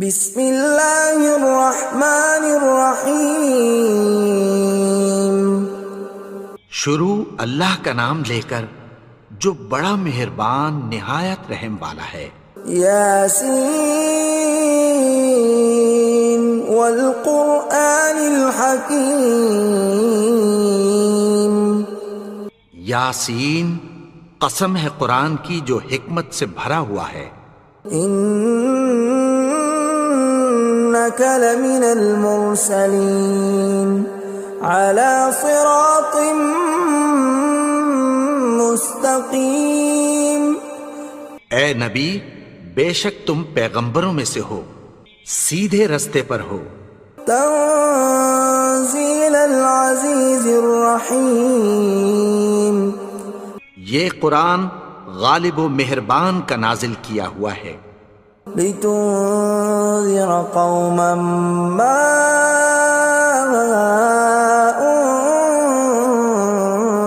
بسم اللہ الرحمن الرحیم۔ شروع اللہ کا نام لے کر جو بڑا مہربان نہایت رحم والا ہے۔ یاسین والقرآن الحکیم۔ یاسین، قسم ہے قرآن کی جو حکمت سے بھرا ہوا ہے۔ انک لمن المرسلین علی صراط مستقیم۔ اے نبی، بے شک تم پیغمبروں میں سے ہو، سیدھے رستے پر ہو۔ تنزیل العزیز الرحیم۔ یہ قرآن غالب و مہربان کا نازل کیا ہوا ہے۔ لتنذر قوما ما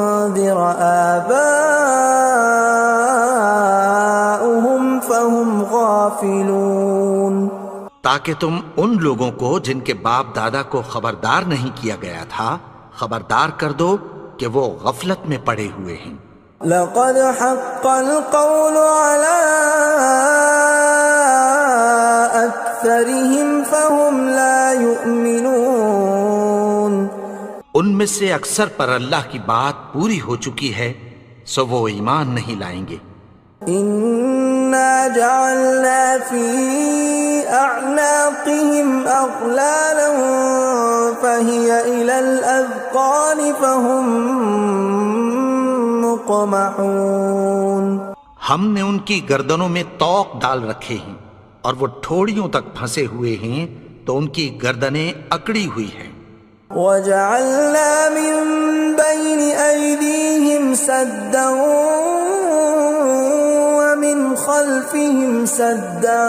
انذر آباؤهم فهم غافلون۔ تاکہ تم ان لوگوں کو جن کے باپ دادا کو خبردار نہیں کیا گیا تھا خبردار کر دو کہ وہ غفلت میں پڑے ہوئے ہیں۔ لقد حق القول على أكثرهم فهم لا يؤمنون۔ ان میں سے اکثر پر اللہ کی بات پوری ہو چکی ہے سو وہ ایمان نہیں لائیں گے۔ إنا جعلنا في أعناقهم أغلالا فهي إلى الأذقان فهم مقمحون۔ ہم نے ان کی گردنوں میں طوق ڈال رکھے ہیں اور وہ ٹھوڑیوں تک پھنسے ہوئے ہیں تو ان کی گردنیں اکڑی ہوئی ہیں۔ وجعلنا من بين أيديهم سدا ومن خلفهم سدا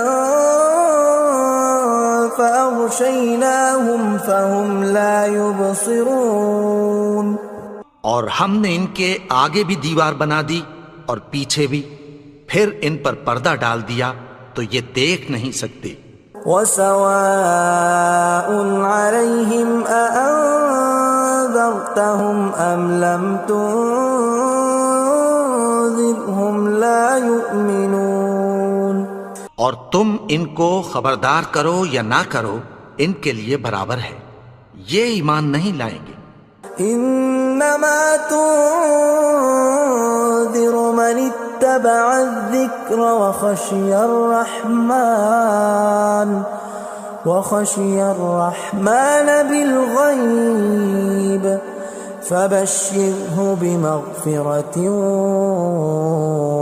فأغشيناهم فهم لا يبصرون۔ اور ہم نے ان کے آگے بھی دیوار بنا دی اور پیچھے بھی، پھر ان پر پردہ ڈال دیا تو یہ دیکھ نہیں سکتے۔ وَسَوَاءٌ عَلَيْهِمْ أَأَنذَرْتَهُمْ أَمْ لَمْ تُنذِرْهُمْ لَا يُؤْمِنُونَ۔ اور تم ان کو خبردار کرو یا نہ کرو ان کے لیے برابر ہے، یہ ایمان نہیں لائیں گے۔ انما تنذر من اتبع الذکر وخشی الرحمن بالغیب فبشرہ بمغفرۃ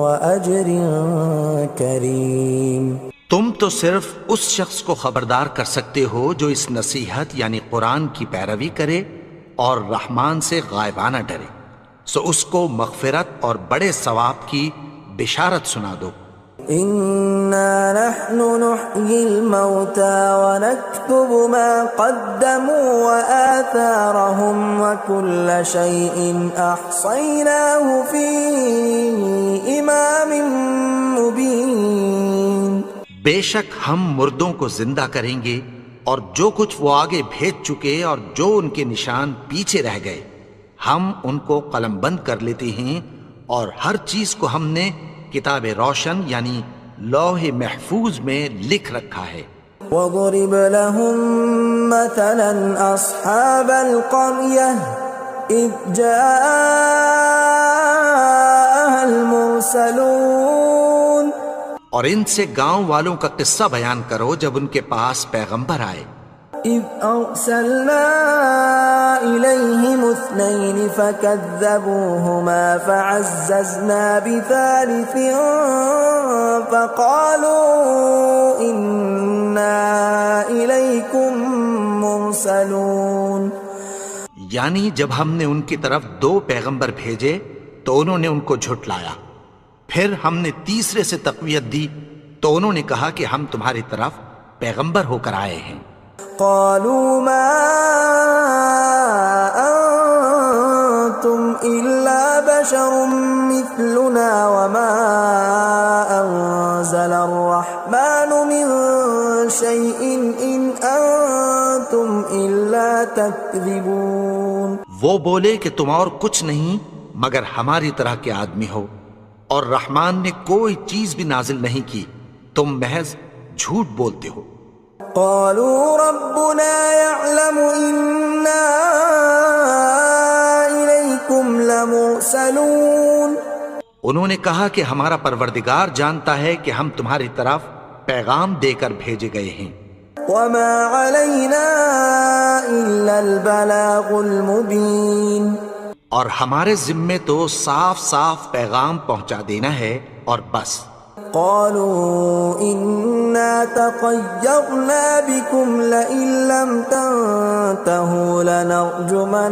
واجر کریم۔ تم تو صرف اس شخص کو خبردار کر سکتے ہو جو اس نصیحت یعنی قرآن کی پیروی کرے اور رحمان سے غائبانہ ڈرے، سو اس کو مغفرت اور بڑے ثواب کی بشارت سنا دو۔ اِنَّا نَحْنُ نُحْيِي الْمَوْتَى وَنَكْتُبُ مَا قَدَّمُوا وَآثَارَهُمْ وَكُلَّ شَيْءٍ أَحْصَيْنَاهُ فِي إِمَامٍ مُبِينٍ۔ بے شک ہم مردوں کو زندہ کریں گے اور جو کچھ وہ آگے بھیج چکے اور جو ان کے نشان پیچھے رہ گئے ہم ان کو قلم بند کر لیتے ہیں، اور ہر چیز کو ہم نے کتاب روشن یعنی لوح محفوظ میں لکھ رکھا ہے۔ وَضْرِبْ لَهُم مَّثَلًا أَصْحَابَ الْقَرْيَةِ إِذْ جَاءَهَا الْمُرْسَلُونَ۔ اور ان سے گاؤں والوں کا قصہ بیان کرو جب ان کے پاس پیغمبر آئے۔ إِذْ أَرْسَلْنَا إِلَيْهِمُ اثْنَيْنِ فَكَذَّبُوهُمَا فَعَزَّزْنَا بِثَالِثٍ فَقَالُوا إِنَّا إِلَيْكُمْ مُرْسَلُونَ۔ یعنی جب ہم نے ان کی طرف 2 پیغمبر بھیجے تو انہوں نے ان کو جھٹلایا، پھر ہم نے تیسرے سے تقویت دی تو انہوں نے کہا کہ ہم تمہاری طرف پیغمبر ہو کر آئے ہیں۔ قالوا ما أنتم إلا بشر مثلنا وما أنزل الرحمن من شيء إن أنتم إلا تكذبون. وہ بولے کہ تم اور کچھ نہیں مگر ہماری طرح کے آدمی ہو، اور رحمان نے کوئی چیز بھی نازل نہیں کی، تم محض جھوٹ بولتے ہو. قالوا ربنا يعلم إنا إليكم لمرسلون. انہوں نے کہا کہ ہمارا پروردگار جانتا ہے کہ ہم تمہاری طرف پیغام دے کر بھیجے گئے ہیں. وما علينا إلا البلاغ المبين. اور ہمارے ذمے تو صاف صاف پیغام پہنچا دینا ہے اور بس. قالوا إنا تطيرنا بكم لئن لم تنتهوا لنرجمنكم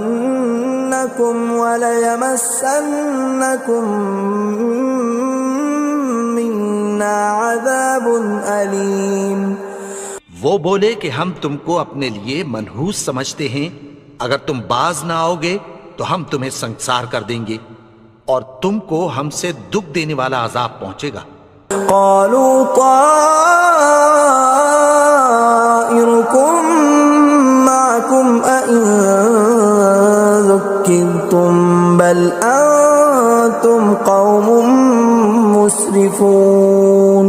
وليمسنكم منا عذاب أليم. وہ بولے کہ ہم تم کو اپنے لیے منحوس سمجھتے ہیں، اگر تم باز نہ آؤ گے تو ہم تمہیں سنگسار کر دیں گے اور تم کو ہم سے دکھ دینے والا عذاب پہنچے گا. قالوا طائركم معكم أئن ذكرتم بل أنتم قوم مسرفون.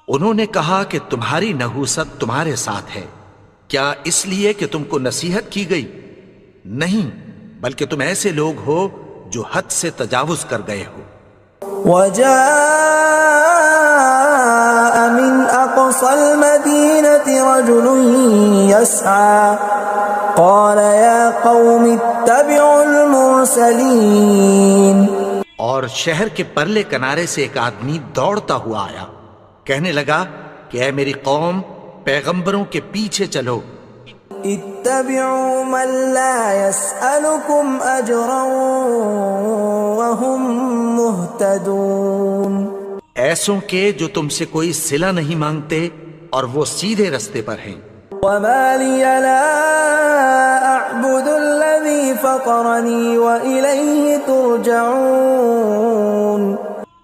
انہوں نے کہا کہ تمہاری نحوست تمہارے ساتھ ہے، کیا اس لیے کہ تم کو نصیحت کی گئی؟ نہیں، بلکہ تم ایسے لوگ ہو جو حد سے تجاوز کر گئے ہو. وجاء من أقصى المدينة رجل يسعى قال يا قوم اتبعوا المرسلين. اور شہر کے پرلے کنارے سے ایک آدمی دوڑتا ہوا آیا، کہنے لگا کہ اے میری قوم، پیغمبروں کے پیچھے چلو. اتبعوا من لا يسألكم أجرا وهم مهتدون. ایسوں کے جو تم سے کوئی صلہ نہیں مانگتے اور وہ سیدھے رستے پر ہیں. وما لي لا أعبد الذي فطرني وإليه ترجعون.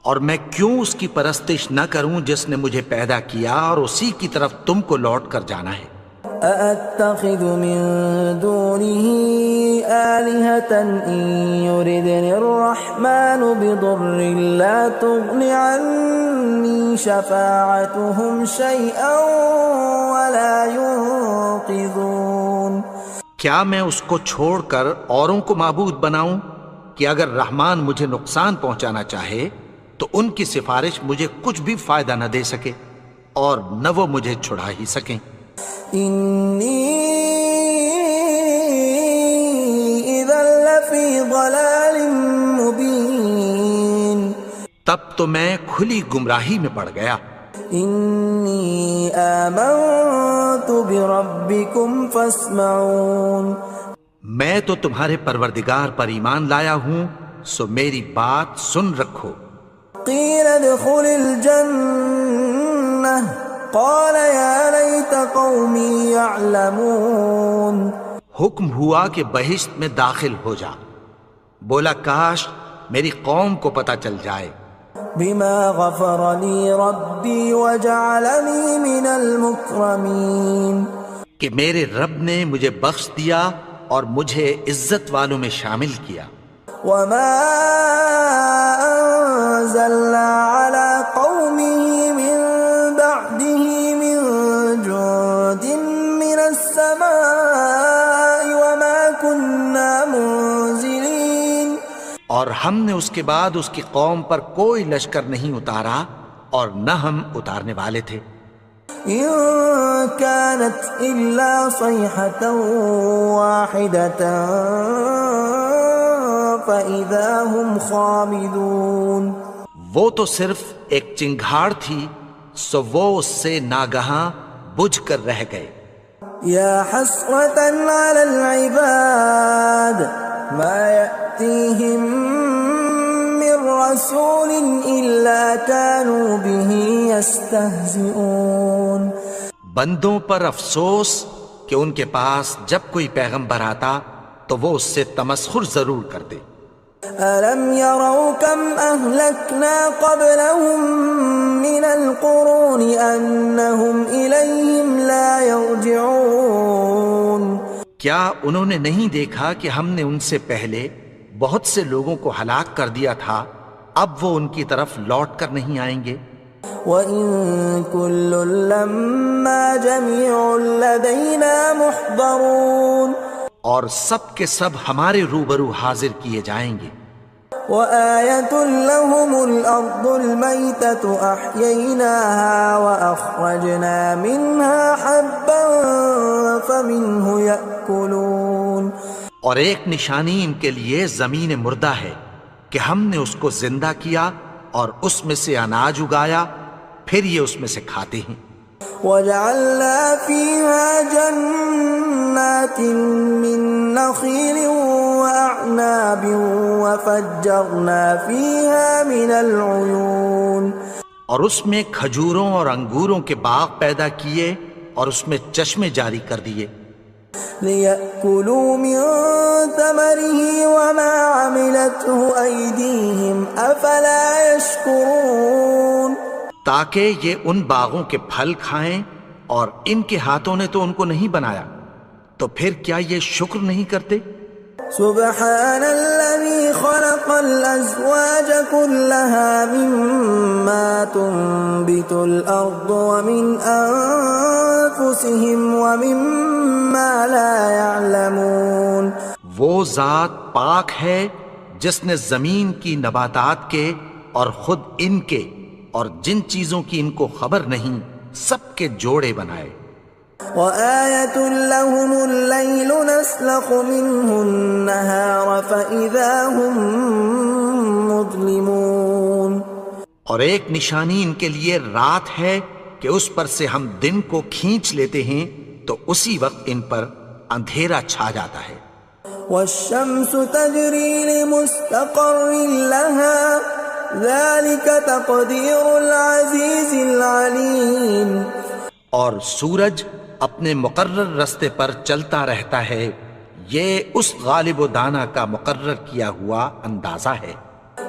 اور میں کیوں اس کی پرستش نہ کروں جس نے مجھے پیدا کیا اور اسی کی طرف تم کو لوٹ کر جانا ہے. أأتخذ من دونه آلهة إن يردني الرحمن بضر لا تغن عني شفاعتهم شيئا ولا ينقذون. کیا میں اس کو چھوڑ کر اوروں کو معبود بناؤں کہ اگر رحمان مجھے نقصان پہنچانا چاہے تو ان کی سفارش مجھے کچھ بھی فائدہ نہ دے سکے اور نہ وہ مجھے چھڑا ہی سکیں. إني إذا لفي ضلال مبين. تب تو میں کھلی گمراہی میں پڑ گیا. إني آمنت بربكم فاسمعون. میں تو تمہارے پروردگار پر ایمان لایا ہوں، سو میری بات سن رکھو. قيل ادخل الجنة قال يا ليت قومي يعلمون. حکم ہوا کہ بہشت میں داخل ہو جا. بولا کاش میری قوم کو پتہ چل جائے. بما غفر لي ربي وجعلني من المكرمين. کہ میرے رب نے مجھے بخش دیا اور مجھے عزت والوں میں شامل کیا. وما أنزلنا على قومه من بعده من جند من السماء وما كنا منزلين. اور ہم نے اس کے بعد اس کی قوم پر کوئی لشکر نہیں اتارا اور نہ ہم اتارنے والے تھے. إن كانت إلا صيحة واحدة فإذا هم خامدون. وہ تو صرف ایک چنگھاڑ تھی، سو وہ اس سے ناگہاں بجھ کر رہ گئے. يا حسرة على العباد ما يأتيهم من رسول إلا كانوا به يستهزئون. بندوں پر افسوس کہ ان کے پاس جب کوئی پیغمبر آتا تو وہ اس سے تمسخر ضرور کرتے. أَلَمْ يَرَوْا كَمْ أَهْلَكْنَا قَبْلَهُمْ مِنَ الْقُرُونِ أَنَّهُمْ إِلَيْهِمْ لَا يَرْجِعُونَ کیا انہوں نے نہیں دیکھا کہ ہم نے ان سے پہلے بہت سے لوگوں کو ہلاک کر دیا تھا، اب وہ ان کی طرف لوٹ کر نہیں آئیں گے؟ وَإِن كُلٌّ لَّمَّا جَمِيعٌ لَّدَيْنَا مُحْضَرُونَ اور سب کے سب ہمارے روبرو حاضر کیے جائیں گے۔ وَآيَةٌ لَّهُمُ الْأَرْضُ الْمَيْتَةُ أَحْيَيْنَاهَا وَأَخْرَجْنَا مِنْهَا حَبًّا فَمِنْهُ يَأْكُلُونَ اور ایک نشانی ان کے لیے زمین مردہ ہے کہ ہم نے اس کو زندہ کیا اور اس میں سے اناج اگایا، پھر یہ اس میں سے کھاتے ہیں۔ وَجَعَلْنَا فِيهَا جَنَّاتٍ مِّن نَّخِيلٍ وَأَعْنَابٍ وَفَجَّرْنَا فِيهَا مِنَ الْعُيُونِ اور اس میں کھجوروں اور انگوروں کے باغ پیدا کیے اور اس میں چشمے جاری کر دیے، لِيَأْكُلُوا مِن ثَمَرِهِ وَمَا عَمِلَتْهُ أَيْدِيهِمْ أَفَلَا يَشْكُرُونَ تاکہ یہ ان باغوں کے پھل کھائیں، اور ان کے ہاتھوں نے تو ان کو نہیں بنایا، تو پھر کیا یہ شکر نہیں کرتے؟ سبحان الذي خلق الأزواج كلها مما تنبت الأرض ومن أنفسهم ومما لا يعلمون وہ ذات پاک ہے جس نے زمین کی نباتات کے اور خود ان کے اور جن چیزوں کی ان کو خبر نہیں سب کے جوڑے بنائے۔ وَآيَةٌ لَّهُمُ اللَّيْلُ نَسْلَخُ مِنْهُ النَّهَارَ فَإِذَا هُمْ مُظْلِمُونَ اور ایک نشانی ان کے لیے رات ہے کہ اس پر سے ہم دن کو کھینچ لیتے ہیں تو اسی وقت ان پر اندھیرا چھا جاتا ہے۔ وَالشَّمْسُ تَجْرِي لِمُسْتَقَرٍّ لَّهَا ذَلِكَ تَقْدِيرُ الْعَزِيزِ الْعَلِيمِ اور سورج اپنے مقرر رستے پر چلتا رہتا ہے، یہ اس غالب و دانا کا مقرر کیا ہوا اندازہ ہے۔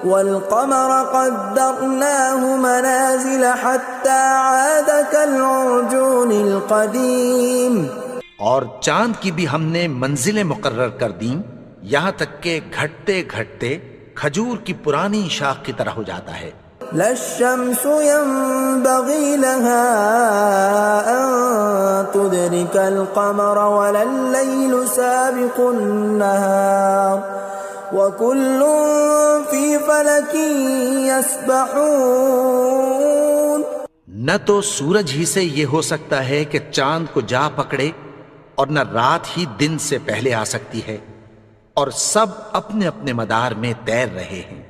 وَالْقَمَرَ قَدَّرْنَاهُ مَنَازِلَ حَتَّى عَادَ كَالْعُرْجُونِ الْقَدِيمِ اور چاند کی بھی ہم نے منزلیں مقرر کر دیں، یہاں تک کہ گھٹتے گھٹتے کھجور کی پرانی شاخ کی طرح ہو جاتا ہے۔ لا الشمس ينبغي لها أن تدرك القمر ولا الليل سابق النهار وكل في فلك يسبحون نہ تو سورج ہی سے یہ ہو سکتا ہے کہ چاند کو جا پکڑے، اور نہ رات ہی دن سے پہلے آ سکتی ہے، اور سب اپنے اپنے مدار میں تیر رہے ہیں۔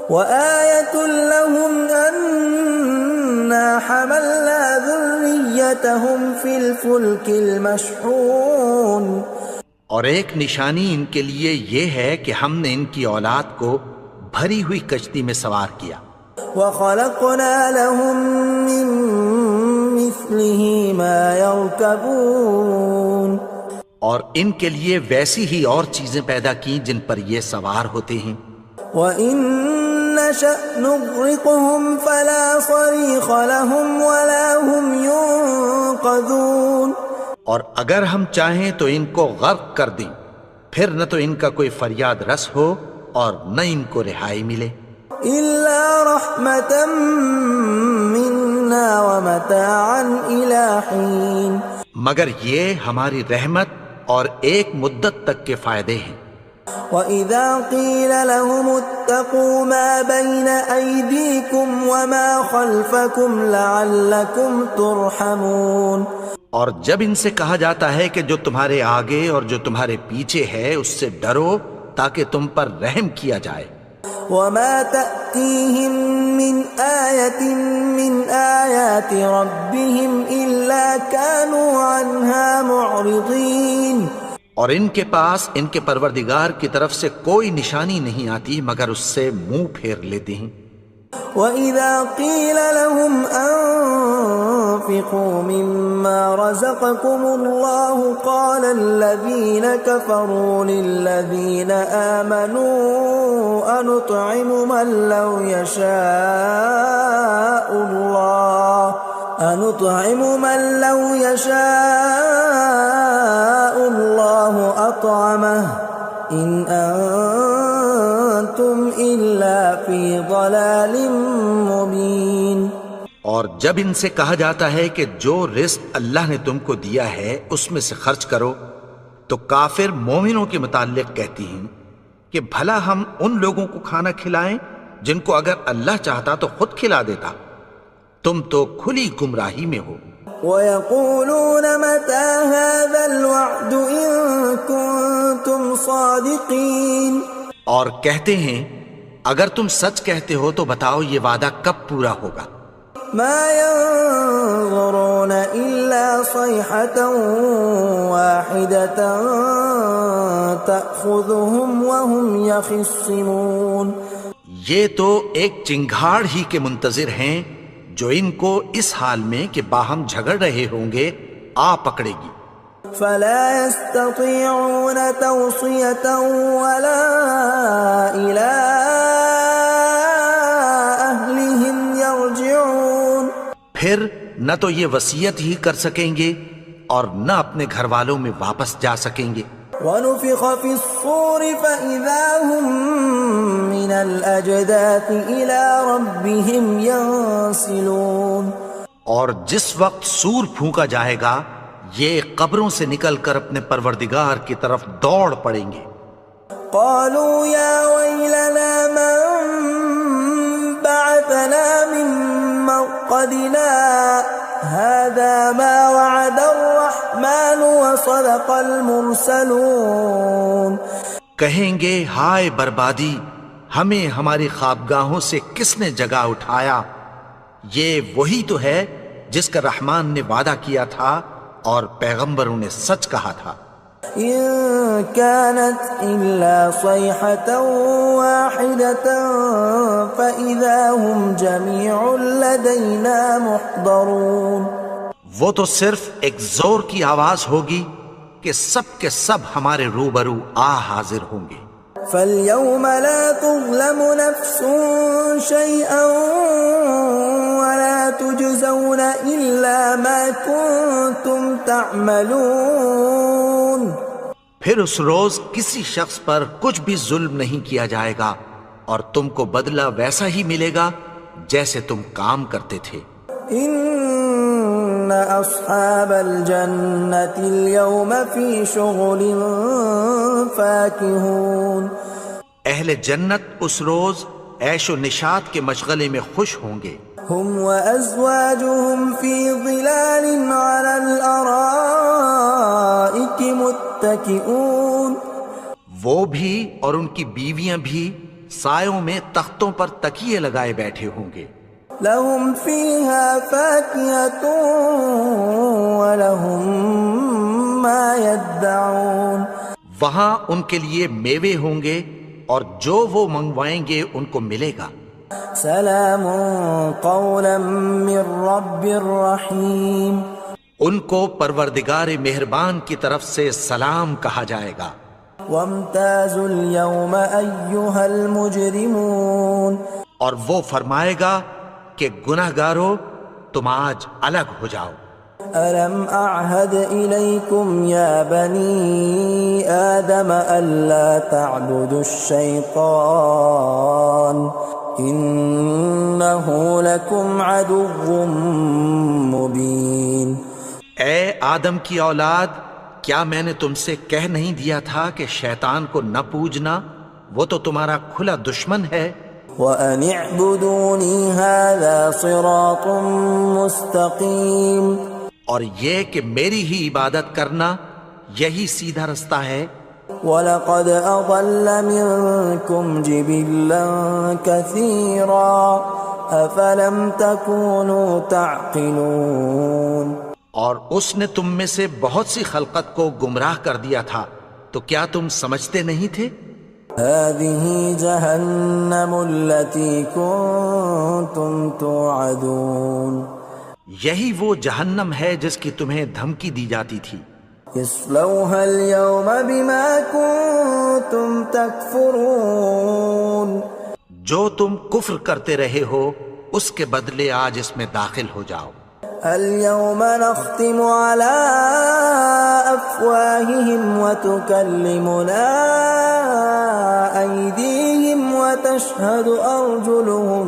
وَآيَةٌ لَّهُمْ أَنَّا حَمَلْنَا ذُرِّيَّتَهُمْ فِي الْفُلْكِ الْمَشْحُونِ اور ایک نشانی ان کے لیے یہ ہے کہ ہم نے ان کی اولاد کو بھری ہوئی کشتی میں سوار کیا۔ وَخَلَقْنَا لَهُم مِّن مِّثْلِهِ مَا يَرْكَبُونَ اور ان کے لیے ویسی ہی اور چیزیں پیدا کی جن پر یہ سوار ہوتے ہیں۔ وَإِن نَّشَأْ نُغْرِقْهُمْ فَلَا صَرِيخَ لَهُمْ وَلَا هُمْ يُنقَذُونَ اور اگر ہم چاہیں تو ان کو غرق کر دیں، پھر نہ تو ان کا کوئی فریاد رس ہو اور نہ ان کو رہائی ملے۔ إِلَّا رَحْمَةً مِّنَّا وَمَتَاعًا إِلَىٰ حِينٍ مگر یہ ہماری رحمت اور ایک مدت تک کے فائدے ہیں۔ وَإِذَا قِيلَ لَهُمُ اتَّقُوا مَا بَيْنَ أَيْدِيكُمْ وَمَا خَلْفَكُمْ لَعَلَّكُمْ تُرْحَمُونَ اور جب ان سے کہا جاتا ہے کہ جو تمہارے آگے اور جو تمہارے پیچھے ہے اس سے ڈرو تاکہ تم پر رحم کیا جائے۔ وَمَا تَأْتِيهِم مِّنْ آيَةٍ مِّنْ آيَاتِ رَبِّهِمْ إِلَّا كَانُوا عَنْهَا مُعْرِضِينَ اور ان کے پاس ان کے پروردگار کی طرف سے کوئی نشانی نہیں آتی مگر اس سے منہ پھیر لیتے ہیں۔ وَإِذَا قِيلَ لَهُمْ أَنفِقُوا مِمَّا رَزَقَكُمُ اللَّهُ قَالَ الَّذِينَ كَفَرُوا لِلَّذِينَ آمَنُوا أَنُطْعِمُ مَن لَّوْ يَشَاءُ اللَّهُ أَطْعَمَهُ إِنْ أَنتُمْ إِلَّا فِي ضَلَالٍ مُّبِينٍ۔ اور جب ان سے کہا جاتا ہے کہ جو رزق اللہ نے تم کو دیا ہے اس میں سے خرچ کرو، تو کافر مومنوں کے متعلق کہتی ہیں کہ بھلا ہم ان لوگوں کو کھانا کھلائیں جن کو اگر اللہ چاہتا تو خود کھلا دیتا، تم تو کھلی گمراہی میں ہو۔ وَيَقُولُونَ مَتَى هَذَا الْوَعْدُ إِن كُنتُمْ صَادِقِينَ، اور کہتے ہیں اگر تم سچ کہتے ہو تو بتاؤ یہ وعدہ کب پورا ہوگا۔ مَا يَنظُرُونَ إِلَّا صَيْحَةً وَاحِدَةً تَأْخُذُهُمْ وَهُمْ يَخِصِّمُونَ، یہ تو ایک چنگھاڑ ہی کے منتظر ہیں جو ان کو اس حال میں کہ باہم جھگڑ رہے ہوں گے آ پکڑے گی۔ فَلَا يَسْتَطِيعُونَ تَوْصِيَةً وَلَا إِلَىٰ أَهْلِهِمْ يَرْجِعُونَ، پھر نہ تو یہ وصیت ہی کر سکیں گے اور نہ اپنے گھر والوں میں واپس جا سکیں گے۔ وَنُفِخَ فِي الصُّورِ فَإِذَا هُم مِّنَ الْأَجْدَاثِ إِلَىٰ رَبِّهِمْ يَنسِلُونَ، اور جس وقت سور پھونکا جائے گا یہ قبروں سے نکل کر اپنے پروردگار کی طرف دوڑ پڑیں گے۔ قَالُوا يَا وَيْلَنَا مَن بَعَثَنَا مِن مَّرْقَدِنَا هَٰذَا مَا وَعَدَ الرَّحْمَٰنُ وَصَدَقَ الْمُرْسَلُونَ، کہیں گے ہائے بربادی، ہمیں ہماری خوابگاہوں سے کس نے جگا اٹھایا، یہ وہی تو ہے جس کا رحمان نے وعدہ کیا تھا اور پیغمبروں نے سچ کہا تھا۔ إِن كَانَتْ إِلَّا صَيْحَةً وَاحِدَةً فَإِذَا هُمْ جَمِيعٌ لَّدَيْنَا مُحْضَرُونَ، وہ تو صرف ایک زور کی آواز ہوگی کہ سب کے سب ہمارے روبرو حاضر ہوں گے۔ فَالْيَوْمَ لَا تُظْلَمُ نَفْسٌ شَيْئًا وَلَا تُجْزَوْنَ إِلَّا مَا كُنتُمْ تَعْمَلُونَ، پھر اس روز کسی شخص پر کچھ بھی ظلم نہیں کیا جائے گا اور تم کو بدلہ ویسا ہی ملے گا جیسے تم کام کرتے تھے۔ إِنَّ أَصْحَابَ الْجَنَّةِ الْيَوْمَ فِي شُغُلٍ فَاكِهُونَ، اہل جنت اس روز عیش و نشاط کے مشغلے میں خوش ہوں گے۔ هُمْ وَأَزْوَاجُهُمْ فِي ظِلَالٍ عَلَى الْأَرَائِكِ مُتَّكِئُونَ، وہ بھی اور ان کی بیویاں بھی سایوں میں تختوں پر تکیے لگائے بیٹھے ہوں گے۔ لَهُمْ فِيهَا فَاكِهَةٌ وَلَهُم مَّا يَدَّعُونَ، وہاں ان کے لیے میوے ہوں گے اور جو وہ منگوائیں گے ان کو ملے گا۔ سلام قولا من رب رحیم، ان کو پروردگار مہربان کی طرف سے سلام کہا جائے گا۔ وامتازوا اليوم ایھا المجرمون، اور وہ فرمائے گا کہ گناہگارو تم آج الگ ہو جاؤ۔ ألم أعهد إليكم يا بني آدم ألا تعبدوا الشيطان إنه لكم عدو مبين۔ اے آدم کی اولاد، کیا میں نے تم سے کہہ نہیں دیا تھا کہ شیطان کو نہ پوجنا، وہ تو تمہارا کھلا دشمن ہے۔ وَأَنِ اعْبُدُونِي هَذَا صِرَاطٌ مُسْتَقِيمٌ، اور یہ کہ میری ہی عبادت کرنا یہی سیدھا رستہ ہے۔ وَلَقَدْ أَضَلَّ مِنكُمْ جِبِلًّا كَثِيرًا أَفَلَمْ تَكُونُوا تَعْقِلُونَ، اور اس نے تم میں سے بہت سی خلقت کو گمراہ کر دیا تھا، تو کیا تم سمجھتے نہیں تھے؟ هذه جهنم التي كنتم توعدون یہی وہ جہنم ہے جس کی تمہیں دھمکی دی جاتی تھی. اصلوها اليوم بما كنتم تكفرون جو تم کفر کرتے رہے ہو اس کے بدلے آج اس میں داخل ہو جاؤ. اليوم نختم على أفواههم وتكلمنا أيديهم وتشهد أرجلهم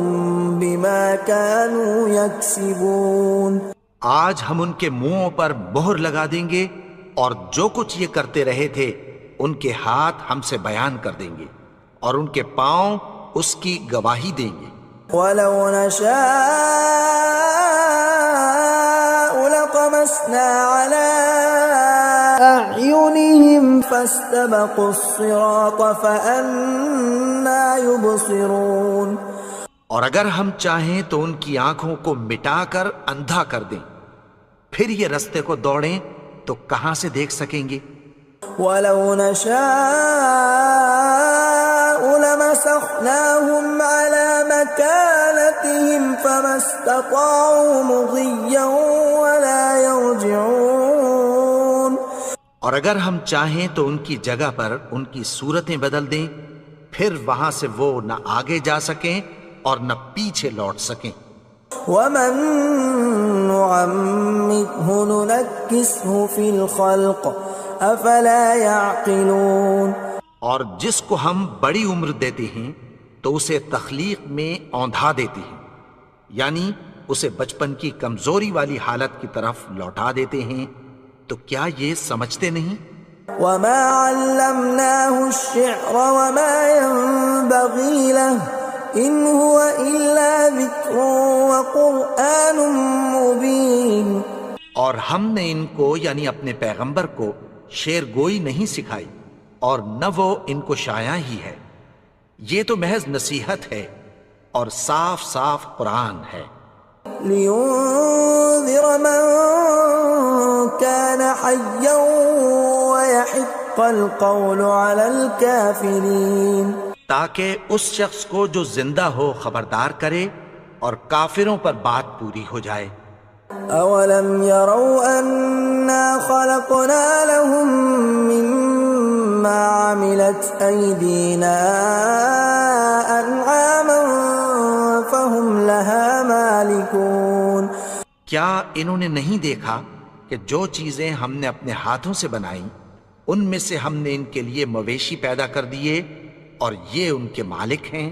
بما كانوا يكسبون. آج ہم ان کے منہوں پر مہر لگا دیں گے اور جو کچھ یہ کرتے رہے تھے ان کے ہاتھ ہم سے بیان کر دیں گے اور ان کے پاؤں اس کی گواہی دیں گے. وَلَوْ نَشَاءُ لَطَمَسْنَا عَلَىٰ أَعْيُنِهِمْ فَاسْتَبَقُوا الصِّرَاطَ فَأَنَّىٰ يُبْصِرُونَ. اور اگر ہم چاہیں تو ان کی آنکھوں کو مٹا کر اندھا کر دیں، پھر یہ رستے کو دوڑیں تو کہاں سے دیکھ سکیں گے. وَلَوْ نَشَاءُ لَمَسَخْنَاهُمْ عَلَىٰ مَكَانَتِهِمْ فَمَا اسْتَطَاعُوا مُضِيًّا وَلَا يَرْجِعُونَ. اور اگر ہم چاہیں تو ان کی جگہ پر ان کی صورتیں بدل دیں، پھر وہاں سے وہ نہ آگے جا سکیں اور نہ پیچھے لوٹ سکیں. وَمَن نُّعَمِّرْهُ نُنَكِّسْهُ فِي الْخَلْقِ أَفَلَا يَعْقِلُونَ. اور جس کو ہم بڑی عمر دیتے ہیں تو اسے تخلیق میں اوندھا دیتے ہیں، یعنی اسے بچپن کی کمزوری والی حالت کی طرف لوٹا دیتے ہیں. تو کیا یہ سمجھتے نہیں؟ وَمَا عَلَّمْنَاهُ الشِّعْرَ وَمَا يَنبَغِي لَهُ إِنْ هُوَ إِلَّا ذِكْرٌ وَقُرْآنٌ مُّبِينٌ. اور ہم نے ان کو یعنی اپنے پیغمبر کو شعر گوئی نہیں سکھائی اور نہ وہ ان کو شایع ہی ہے، یہ تو محض نصیحت ہے اور صاف صاف قرآن ہے. لِيُنذِرَ مَن كَانَ حَيًّا وَيَحِقَّ الْقَوْلُ عَلَى الْكَافِرِينَ. تاکہ اس شخص کو جو زندہ ہو خبردار کرے اور کافروں پر بات پوری ہو جائے. أَوَلَمْ يَرَوْا أَنَّا خَلَقْنَا لَهُم مِّمَّا عَمِلَتْ أَيْدِينَا أَنْعَامًا فَهُمْ لَهَا مَالِكُونَ. کیا انہوں نے نہیں دیکھا کہ جو چیزیں ہم نے اپنے ہاتھوں سے بنائیں ان میں سے ہم نے ان کے لیے مویشی پیدا کر دیے اور یہ ان کے مالک ہیں.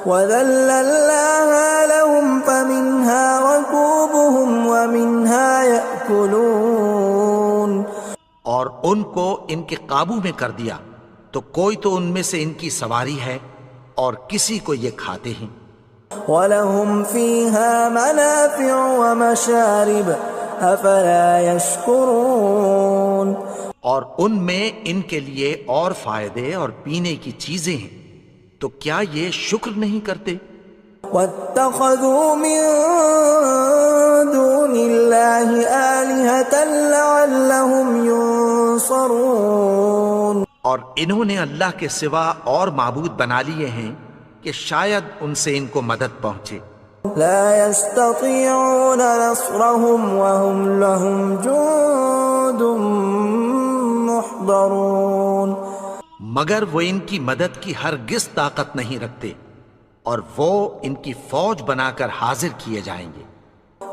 وَذَلَّلْنَاهَا لَهُمْ فَمِنْهَا رَكُوبُهُمْ وَمِنْهَا يَأْكُلُونَ. اور ان کو ان کے قابو میں کر دیا تو کوئی تو ان میں سے ان کی سواری ہے اور کسی کو یہ کھاتے ہیں. وَلَهُمْ فِيهَا مَنَافِعُ وَمَشَارِبُ أَفَلَا يَشْكُرُونَ. اور ان میں ان کے لیے اور فائدے اور پینے کی چیزیں ہیں، تو کیا یہ شکر نہیں کرتے؟ وَاتَّخَذُوا مِن دُونِ اللَّهِ آلِهَةً لَعَلَّهُمْ يُنصَرُونَ. اور انہوں نے اللہ کے سوا اور معبود بنا لیے ہیں کہ شاید ان سے ان کو مدد پہنچے. لَا يَسْتَطِيعُونَ نَصْرَهُمْ وَهُمْ لَهُمْ جُندٌ مُحْضَرُونَ. مگر وہ ان کی مدد کی ہرگز طاقت نہیں رکھتے اور وہ ان کی فوج بنا کر حاضر کیے جائیں گے.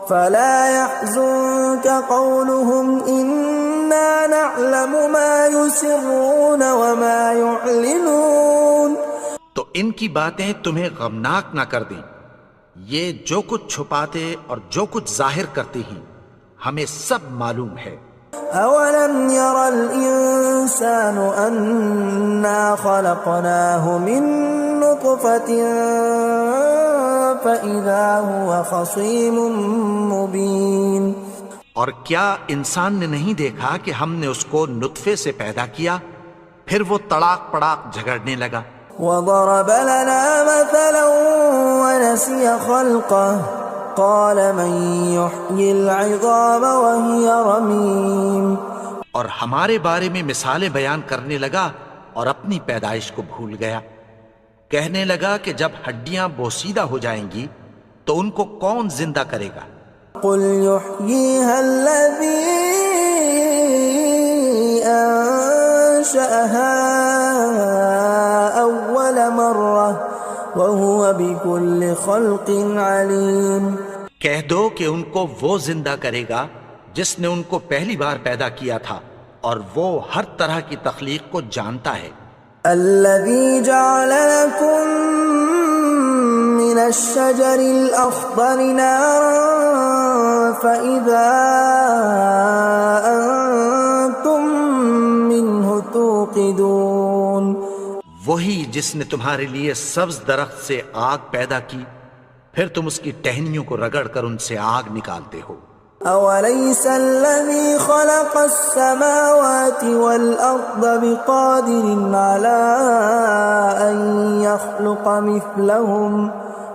فَلَا يَحْزُنكَ قَوْلُهُمْ إِنَّا نَعْلَمُ مَا يُسِرُّونَ وَمَا يُعْلِنُونَ. تو ان کی باتیں تمہیں غمناک نہ کر دیں، یہ جو کچھ چھپاتے اور جو کچھ ظاہر کرتے ہیں ہمیں سب معلوم ہے. أَوَلَمْ يَرَ الْإِنسَانُ أَنَّا خَلَقْنَاهُ مِن نُّطْفَةٍ فَإِذَا هُوَ خَصِيمٌ مُّبِينٌ. اور کیا انسان نے نہیں دیکھا کہ ہم نے اس کو نطفے سے پیدا کیا پھر وہ تڑاک پڑاک جھگڑنے لگا. وَضَرَبَ لَنَا مَثَلًا وَنَسِيَ خَلْقَهُ قَالَ مَن يُحْيِي الْعِظَامَ وَهِيَ رَمِيمٌ. اور ہمارے بارے میں مثالیں بیان کرنے لگا اور اپنی پیدائش کو بھول گیا۔ کہنے لگا کہ جب ہڈیاں بوسیدہ ہو جائیں گی تو ان کو کون زندہ کرے گا؟ قل يحييها الذي أنشأها أول مرة وهو بكل خلق عليم۔ کہہ دو کہ ان کو وہ زندہ کرے گا جس نے ان کو پہلی بار پیدا کیا تھا اور وہ ہر طرح کی تخلیق کو جانتا ہے۔ الذي جعل لكم من الشجر الأخضر نارا فإذا أنتم منه توقدون۔ وہی جس نے تمہارے لیے سبز درخت سے آگ پیدا کی، پھر تم اس کی ٹہنیوں کو رگڑ کر ان سے آگ نکالتے ہو۔ أوليس الذي خلق السماوات والأرض بقادر على أن يخلق مثلهم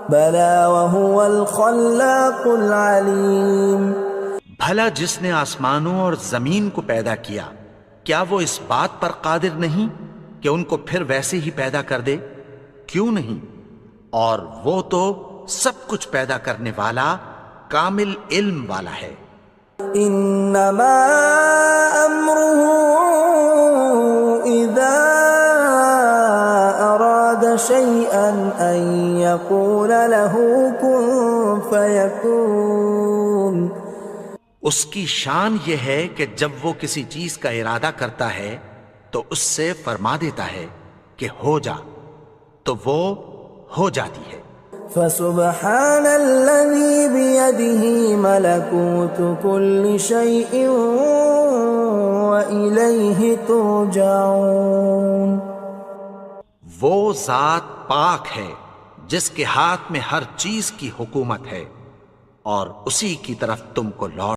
بلى وهو الخلاق العليم۔ بھلا جس نے آسمانوں اور زمین کو پیدا کیا، کیا وہ اس بات پر قادر نہیں کہ ان کو پھر ویسے ہی پیدا کر دے؟ کیوں نہیں؟ اور وہ تو سب کچھ پیدا کرنے والا، کامل علم والا ہے۔ انما امره اذا اراد شيئا ان يقول له كن فيكون۔ اس کی شان یہ ہے کہ جب وہ کسی چیز کا ارادہ کرتا ہے تو اس سے فرما دیتا ہے کہ ہو جا، تو وہ ہو جاتی ہے۔ فسبحان الذي بيده ملكوت كل شيء وإليه ترجعون۔ وہ ذات پاک ہے جس کے ہاتھ میں ہر چیز کی حکومت ہے اور اسی کی طرف تم کو لوٹ